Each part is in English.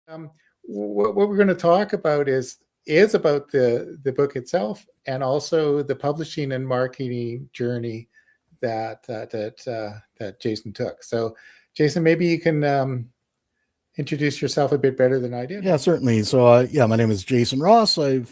Um, what we're going to talk about is about the book itself, and also the publishing and marketing journey that Jason took. So, Jason, maybe you can introduce yourself a bit better than I did. Yeah, certainly. So, my name is Jason Ross. I'm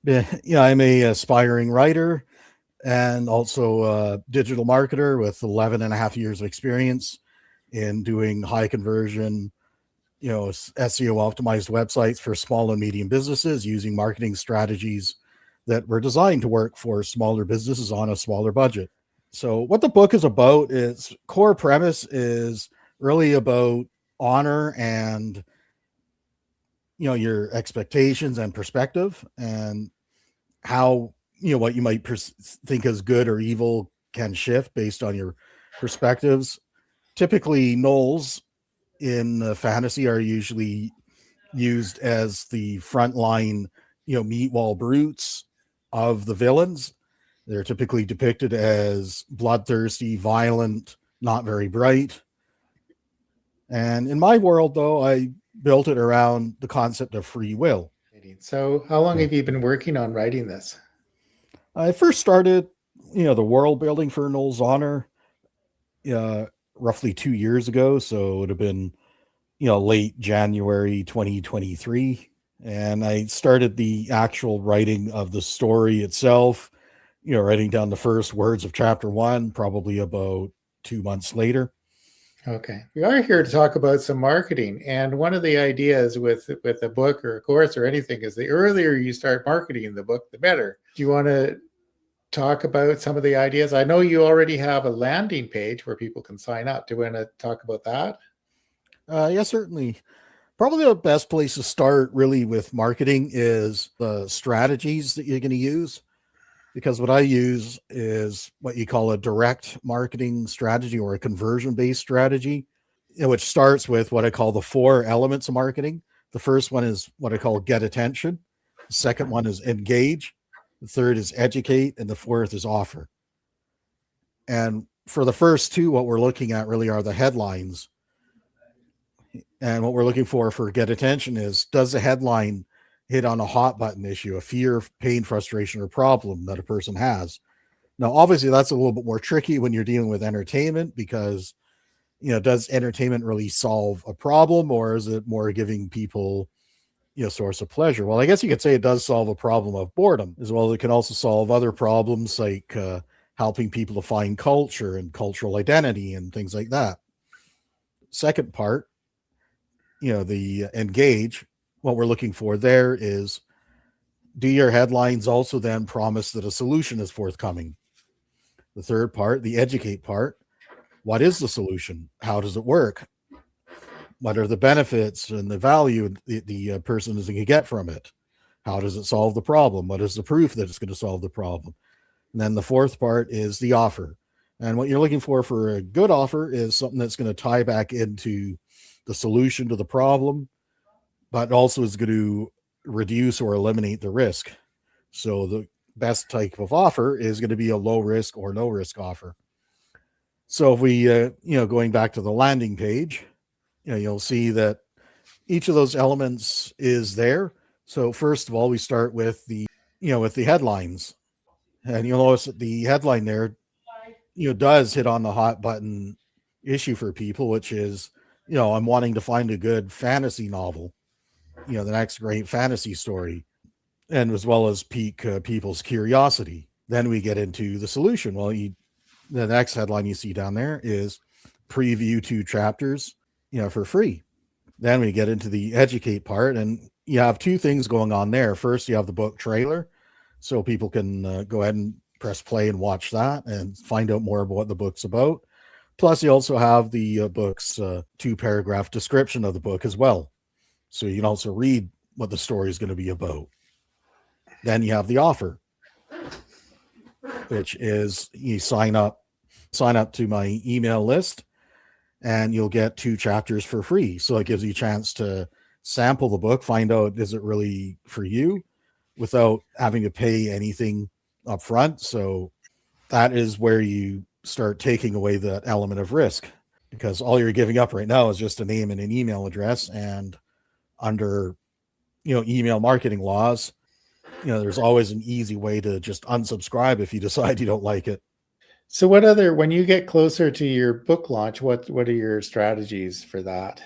a aspiring writer and also a digital marketer with 11 and a half years of experience in doing high conversion, SEO optimized websites for small and medium businesses using marketing strategies that were designed to work for smaller businesses on a smaller budget. So what the book is about, its core premise is really about honor and your expectations and perspective, and how what you might think as good or evil can shift based on your perspectives. Typically, gnolls in fantasy are usually used as the frontline, meat wall brutes of the villains. They're typically depicted as bloodthirsty, violent, not very bright. And in my world, though, I built it around the concept of free will. So, how long have you been working on writing this? I first started, the world building for Gnoll's Honor roughly 2 years ago. So it would have been, late January 2023. And I started the actual writing of the story itself, writing down the first words of chapter 1, probably about 2 months later. Okay, we are here to talk about some marketing, and one of the ideas with a book or a course or anything is the earlier you start marketing the book, the better. Do you want to talk about some of the ideas? I know you already have a landing page where people can sign up. Do you want to talk about that? Yeah, certainly. Probably the best place to start really with marketing is the strategies that you're going to use. Because what I use is what you call a direct marketing strategy, or a conversion-based strategy, which starts with what I call the 4 elements of marketing. The first one is what I call get attention. The second one is engage. The third is educate. And the fourth is offer. And for the first two, what we're looking at really are the headlines. And what we're looking for get attention is, does the headline hit on a hot button issue, a fear, pain, frustration, or problem that a person has? Now, obviously, that's a little bit more tricky when you're dealing with entertainment, because, does entertainment really solve a problem, or is it more giving people, source of pleasure? Well, I guess you could say it does solve a problem of boredom as well. It can also solve other problems like helping people to find culture and cultural identity and things like that. Second part, the engage. What we're looking for there is, do your headlines also then promise that a solution is forthcoming? The third part, the educate part, what is the solution? How does it work? What are the benefits and the value the person is going to get from it? How does it solve the problem? What is the proof that it's going to solve the problem? And then the fourth part is the offer. And what you're looking for a good offer is something that's going to tie back into the solution to the problem, but also is going to reduce or eliminate the risk. So the best type of offer is going to be a low risk or no risk offer. So if we, going back to the landing page, you'll see that each of those elements is there. So first of all, we start with the headlines, and you'll notice that the headline there, does hit on the hot button issue for people, which is, I'm wanting to find a good fantasy novel, the next great fantasy story, and as well as pique people's curiosity. Then we get into the solution. Well, the next headline you see down there is preview 2 chapters, for free. Then we get into the educate part, and you have 2 things going on there. First, you have the book trailer, so people can go ahead and press play and watch that and find out more about what the book's about. Plus, you also have the book's 2-paragraph description of the book as well. So you can also read what the story is going to be about. Then you have the offer, which is you sign up to my email list, and you'll get 2 chapters for free. So it gives you a chance to sample the book, find out, is it really for you, without having to pay anything up front. So that is where you start taking away that element of risk, because all you're giving up right now is just a name and an email address, and under, email marketing laws, there's always an easy way to just unsubscribe if you decide you don't like it. So when you get closer to your book launch, what are your strategies for that?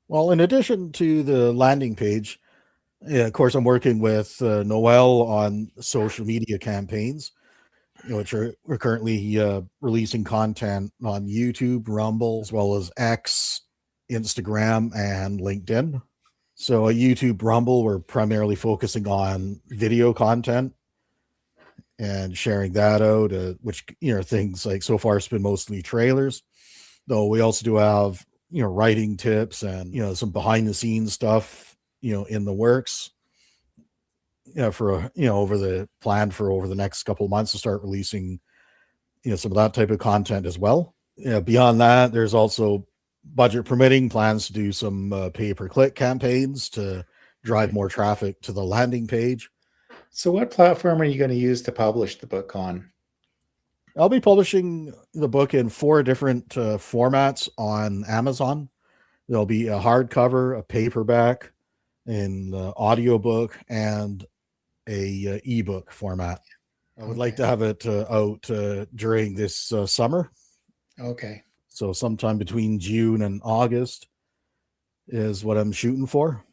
Well, in addition to the landing page, of course, I'm working with Noel on social media campaigns, which we're currently releasing content on YouTube, Rumble, as well as X, Instagram, and LinkedIn. So at YouTube, Rumble, we're primarily focusing on video content and sharing that out, which, things like so far it's been mostly trailers, though we also do have, writing tips and, some behind the scenes stuff, in the works. For over the next couple of months to start releasing some of that type of content as well. Beyond that, there's also, budget permitting, plans to do some pay-per-click campaigns to drive more traffic to the landing page. So what platform are you going to use to publish the book on? I'll be publishing the book in 4 different formats on Amazon. There'll be a hardcover, a paperback, an audiobook, and a ebook format. I would like to have it out during this summer. Okay. So sometime between June and August is what I'm shooting for.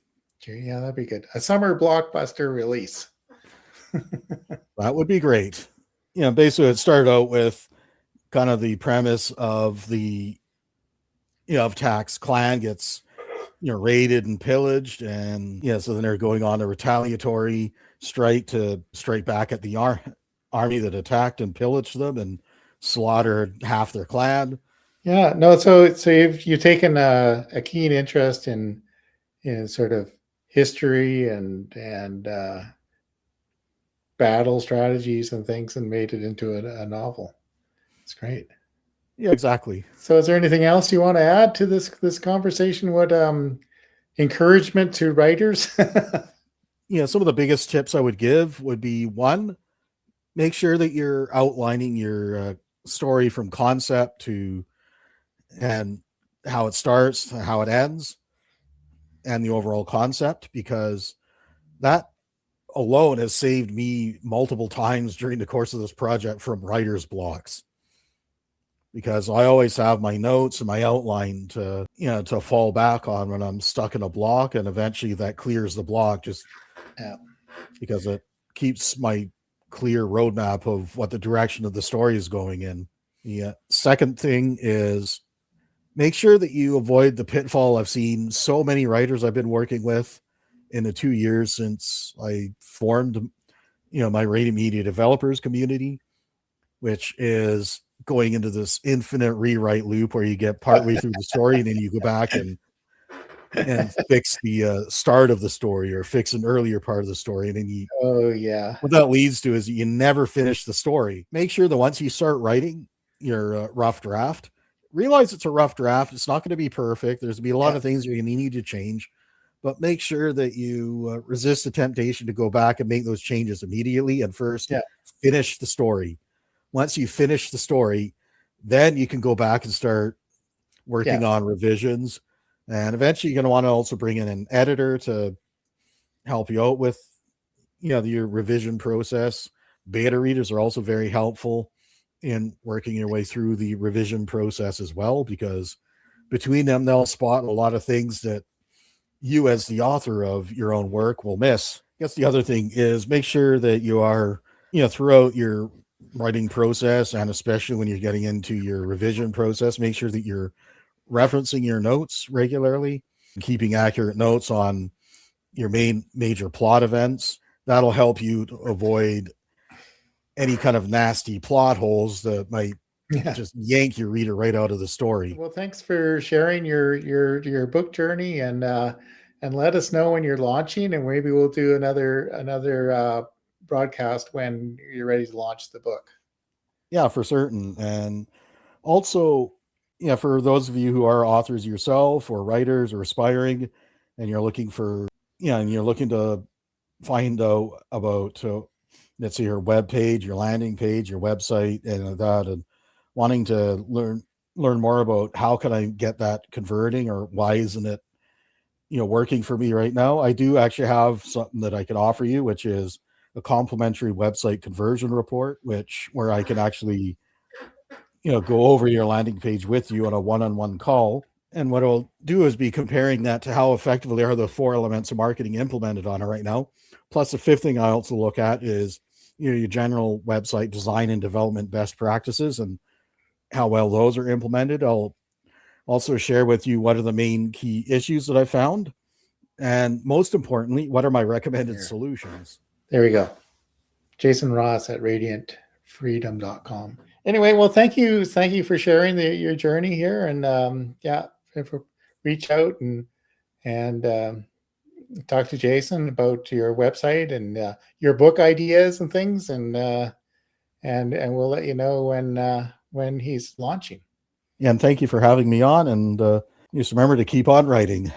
Okay, yeah, that'd be good. A summer blockbuster release. That would be great. Basically it started out with kind of the premise of of Tax Clan gets, raided and pillaged, and so then they're going on a retaliatory strike to strike back at the army that attacked and pillaged them and slaughtered half their clan. Yeah, no, so you've taken a keen interest in sort of history and battle strategies and things and made it into a novel. It's great. Yeah, exactly. So is there anything else you want to add to this conversation? What encouragement to writers? Some of the biggest tips I would give would be, 1, make sure that you're outlining your story from concept to and how it starts, how it ends, and the overall concept, because that alone has saved me multiple times during the course of this project from writer's blocks, because I always have my notes and my outline to fall back on when I'm stuck in a block, and eventually that clears the block because it keeps my clear roadmap of what the direction of the story is going in. The second thing is, make sure that you avoid the pitfall I've seen so many writers I've been working with in the 2 years since I formed, my Rated Media developers community, which is going into this infinite rewrite loop where you get partway through the story and then you go back and fix the start of the story or fix an earlier part of the story. And then what that leads to is you never finish the story. Make sure that once you start writing your rough draft, realize it's a rough draft. It's not going to be perfect. There's going to be a lot of things you're going to need to change, but make sure that you resist the temptation to go back and make those changes immediately. And first, finish the story. Once you finish the story, then you can go back and start working on revisions. And eventually you're going to want to also bring in an editor to help you out with, your revision process. Beta readers are also very helpful in working your way through the revision process as well, because between them, they'll spot a lot of things that you as the author of your own work will miss. I guess the other thing is, make sure that you are, throughout your writing process, and especially when you're getting into your revision process, make sure that you're referencing your notes regularly, keeping accurate notes on your major plot events. That'll help you to avoid any kind of nasty plot holes that might just yank your reader right out of the story. Well, thanks for sharing your book journey, and let us know when you're launching, and maybe we'll do another broadcast when you're ready to launch the book. Yeah, for certain. And also, for those of you who are authors yourself or writers or aspiring, and you're looking for, and you're looking to find out about, let's say, your web page, your landing page, your website, and that, and wanting to learn more about how can I get that converting, or why isn't it working for me right now. I do actually have something that I can offer you, which is a complimentary website conversion report, where I can actually, go over your landing page with you on a one-on-one call. And what I'll do is be comparing that to how effectively are the 4 elements of marketing implemented on it right now. Plus, the fifth thing I also look at is, your general website design and development best practices and how well those are implemented. I'll also share with you what are the main key issues that I found. And most importantly, what are my recommended solutions? There we go. Jason Ross at radiantfreedom.com. Anyway, well, thank you for sharing your journey here, and reach out and talk to Jason about your website and your book ideas and things, and we'll let you know when he's launching. Yeah, and thank you for having me on, and just remember to keep on writing.